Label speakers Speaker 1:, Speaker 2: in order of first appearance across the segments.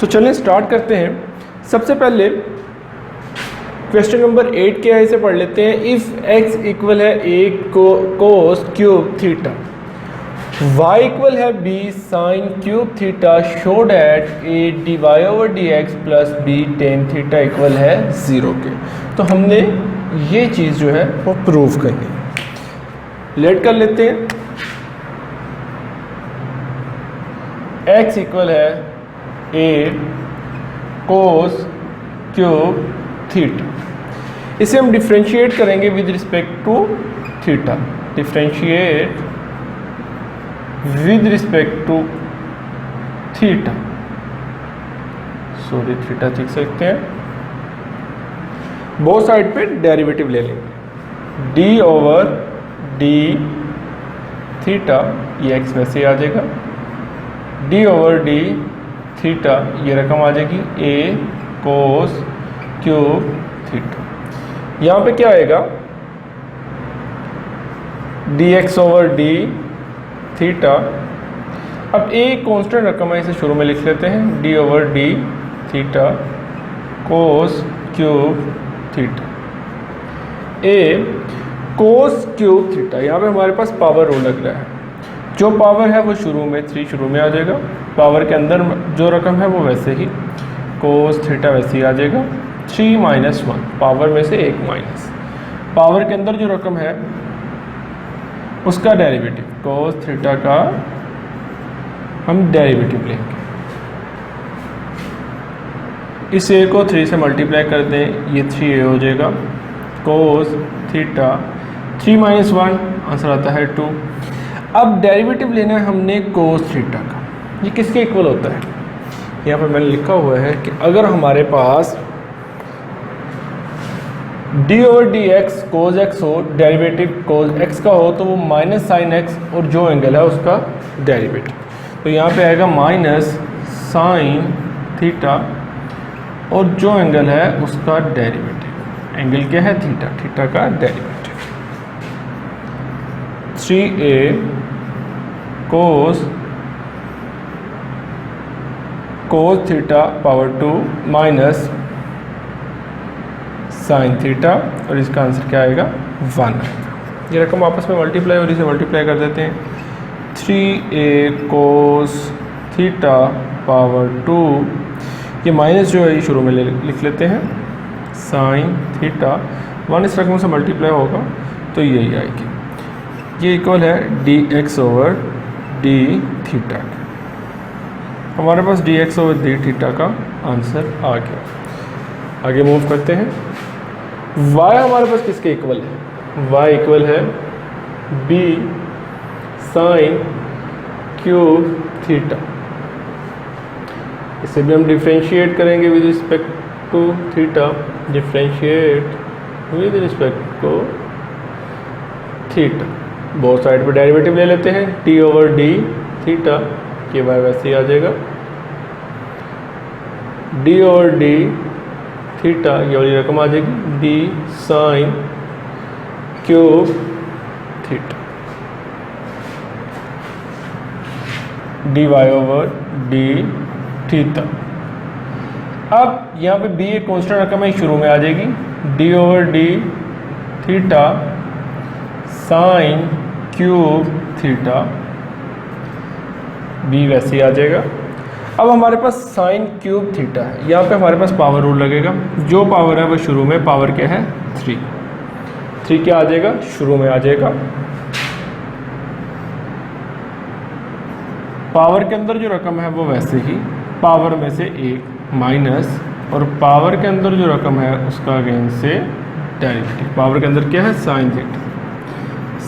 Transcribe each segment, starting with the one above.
Speaker 1: तो चलिए स्टार्ट करते हैं। सबसे पहले क्वेश्चन नंबर 8 के ऐसे पढ़ लेते हैं। इफ़ x इक्वल है a cos cube theta, y equal है b sine cube theta, show that a dy/dx plus b tan theta equal है 0 के। तो हमने ये चीज़ जो है वो प्रूव करनी है। लेट कर लेते हैं। x इक्वल है a कोस क्यूब थीटा, इसे हम डिफ्रेंशिएट करेंगे with respect to theta. Differentiate with respect to theta, sorry theta लिख सकते हैं। बोथ साइड पे डेरिवेटिव ले लेंगे। डी ओवर डी थीटा, ये एक्स में से आ जाएगा। डी ओवर डी थीटा, ये रकम आ जाएगी ए कोस क्यूब थीटा। यहाँ पे क्या आएगा, D x over d theta. अब ए कांस्टेंट रकम है, इसे शुरू में लिख लेते हैं। D over d theta cos cube theta. A cos cube theta, यहाँ पे हमारे पास पावर रूल लग रहा है। जो पावर है वो शुरू में 3 शुरू में आ जाएगा। पावर के अंदर जो रकम है वो वैसे ही कोस थीटा वैसे ही आ जाएगा। 3 - 1, पावर में से एक माइनस। पावर के अंदर जो रकम है उसका डेरिवेटिव, कोस थीटा का हम डेरिवेटिव लेंगे। इस ए को 3 से मल्टीप्लाई कर दें, ये 3a हो जाएगा। कोस थीटा 3 - 1, आंसर आता है 2। अब डेरिवेटिव लेना है हमने कोस थीटा का। ये किसके इक्वल होता है, यहाँ पर मैंने लिखा हुआ है कि अगर हमारे पास D over D x cos x हो, डेरिवेटिव कोज एक्स का हो, तो वो माइनस साइन एक्स और जो एंगल है उसका डेरिवेटिव। तो यहाँ पे आएगा माइनस साइन थीटा और जो एंगल है उसका डेरिवेटिव। एंगल क्या है, थीटा, थीटा का derivative 3a cos theta power 2 minus sine theta, और इसका आंसर क्या आएगा, 1 आएगा। ये रकम आपस में मल्टीप्लाई और इसे मल्टीप्लाई कर देते हैं। 3a कोस थीटा पावर 2, ये माइनस जो है ये शुरू में लिख लेते हैं। साइन थीटा 1 इस रकम से मल्टीप्लाई होगा तो यही आएगी। ये इक्वल है d x over d theta. हमारे पास d x over d theta का आंसर आ गया। आगे मूव करते हैं। y हमारे पास किसके इक्वल है, y इक्वल है b साइन क्यूब थीटा। इसे भी हम डिफ्रेंशिएट करेंगे with respect to theta. Differentiate with respect to theta, both side पे डेरिवेटिव ले लेते हैं। t ओवर डी थीटा, के y वैसे ही आ जाएगा। d ओवर डी थीटा, ये वाली रकम आ जाएगी d sine cube theta. D y over d theta. अब यहाँ पे b एक कांस्टेंट रकम है, शुरू में आ जाएगी। D over d theta sine cube theta, b वैसे ही आ जाएगा। अब हमारे पास साइन क्यूब थीटा है, यहाँ पे हमारे पास पावर रूल लगेगा। जो पावर है वो शुरू में पावर क्या है, 3 क्या आ जाएगा, शुरू में आ जाएगा। पावर के अंदर जो रकम है वो वैसे ही पावर में से एक माइनस, और पावर के अंदर जो रकम है उसका अगेन से डेरिवेटिव। पावर के अंदर क्या है, साइन थीटा।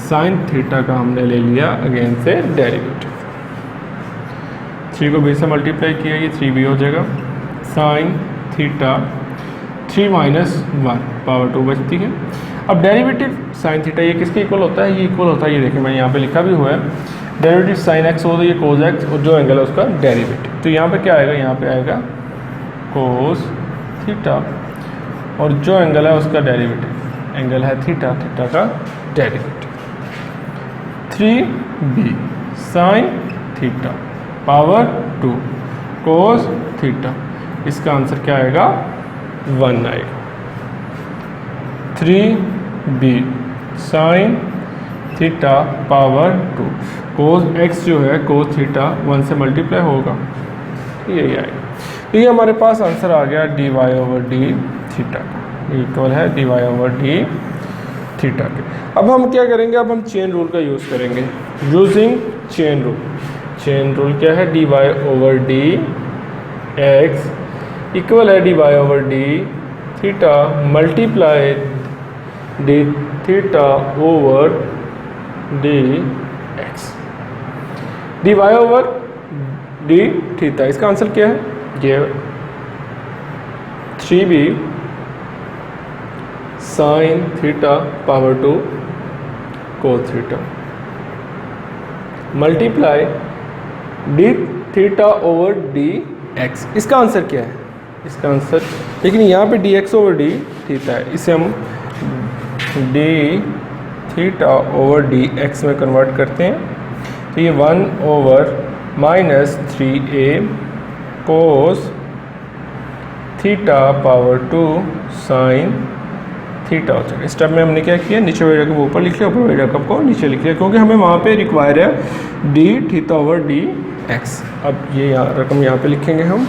Speaker 1: साइन थीटा का हमने ले लिया अगेन से डेरिवेटिव। 3 को b से मल्टीप्लाई किया, ये 3b हो जाएगा। साइन थीटा 3 - 1 पावर 2 बचती है। अब डेरिवेटिव साइन थीटा ये किसके इक्वल होता है, ये इक्वल होता है, ये देखिए मैंने यहाँ पे लिखा भी हुआ है। डेरिवेटिव साइन एक्स हो तो ये कोस एक्स, और जो एंगल है उसका डेरिवेटिव। तो यहाँ पे क्या आएगा, यहाँ पे आएगा कोस थीटा, और जो एंगल है उसका डेरिवेटिव, एंगल है थीटा, थीटा का derivative 3b sine theta power 2 cos theta. इसका आंसर क्या आएगा? 1 आएगा। 3b sine theta power 2। कोस x जो है कोस थीटा 1 से मल्टीप्लाई होगा, यही आएगा। तो ये हमारे पास आंसर आ गया dy/d थीटा का, इक्वल है dy/d थीटा के। अब हम क्या करेंगे? अब हम चेन रूल का यूज़ करेंगे। Using chain rule. Chain rule क्या है? dy/d x इक्वल है dy/d theta multiply d theta over dx। dy/d theta, इसका आंसर क्या है? ये 3b sine theta power 2 cos theta multiply d theta over dx। इसका आंसर क्या है? इसका आंसर, लेकिन यहाँ पे dx ओवर d थीटा है, इसे हम d थीटा ओवर dx में कन्वर्ट करते हैं। तो ये 1 over minus 3a cos theta power 2 sine theta हो जाएगा। इस टाइप में हमने क्या किया? नीचे वाले रकम ऊपर लिख लिया, ऊपर वाले रकम को नीचे लिख लिया, क्योंकि हमें वहाँ पे रिक्वायर है d थीटा ओवर dx। अब ये रकम यहाँ पे लिखेंगे हम,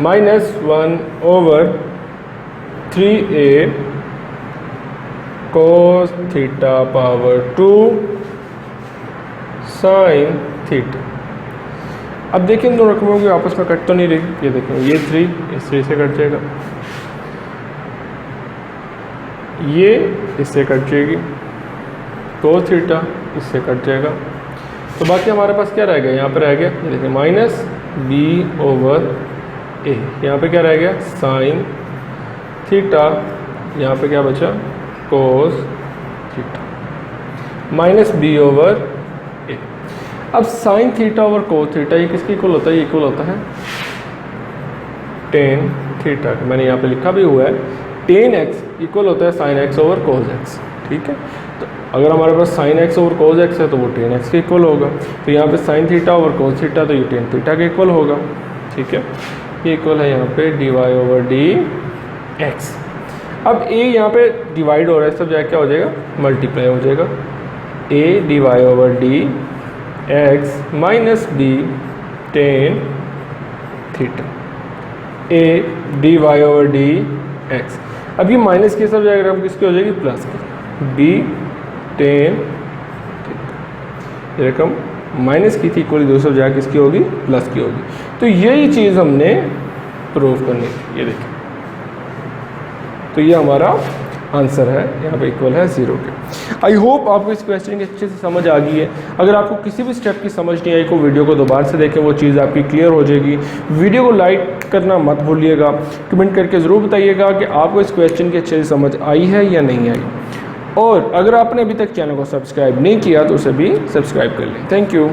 Speaker 1: minus 1 over 3a cos theta power 2 sine theta. अब देखिए इन दो रकमों की आपस में कट तो नहीं रही। ये देखें, ये 3 इस 3 से कट जाएगा, ये इससे कट जाएगी, कोस थीटा इससे कट जाएगा। तो बाकी हमारे पास क्या रह गया? यहाँ पे रह गया, ये देखिए माइनस b ओवर a। यहाँ पे क्या रह गया? Sine theta. यहाँ पे क्या बचा? Cos theta minus b over a। अब sine theta over cos theta ये किसके इक्वल होता है? ये इक्वल होता है टेन थीटा। मैंने यहाँ पे लिखा भी हुआ है, टेन एक्स इक्वल होता है sine x over cos x. ठीक है, तो अगर हमारे पास sine x over cos x है तो वो टेन एक्स के इक्वल होगा। तो यहाँ पे sine theta over cos theta, तो ये टेन थीटा के इक्वल होगा। ठीक है, ये इक्वल है यहाँ पे dy/dx। अब a यहाँ पे डिवाइड हो रहा है, सब जाके क्या हो जाएगा? मल्टीप्लाई हो जाएगा। a dy/dx minus b tan theta. a dy/dx। अब ये माइनस की सब जाएगा रकम किसकी हो जाएगी? प्लस की। b टेन थीटा, ये रकम माइनस की थी इक्वल दूसरी जगह किसकी होगी? प्लस की होगी। तो यही चीज़ हमने प्रूव करनी थी। ये देखिए, तो ये हमारा आंसर है, यहाँ पे इक्वल है 0 के। आई होप आपको इस क्वेश्चन की अच्छे से समझ आ गई है। अगर आपको किसी भी स्टेप की समझ नहीं आई को वीडियो को दोबारा से देखें, वो चीज़ आपकी क्लियर हो जाएगी। वीडियो को लाइक करना मत भूलिएगा, कमेंट करके ज़रूर बताइएगा कि आपको इस क्वेश्चन की अच्छे से समझ आई है या नहीं आई। और अगर आपने अभी तक चैनल को सब्सक्राइब नहीं किया तो उसे भी सब्सक्राइब कर लें। Thank you.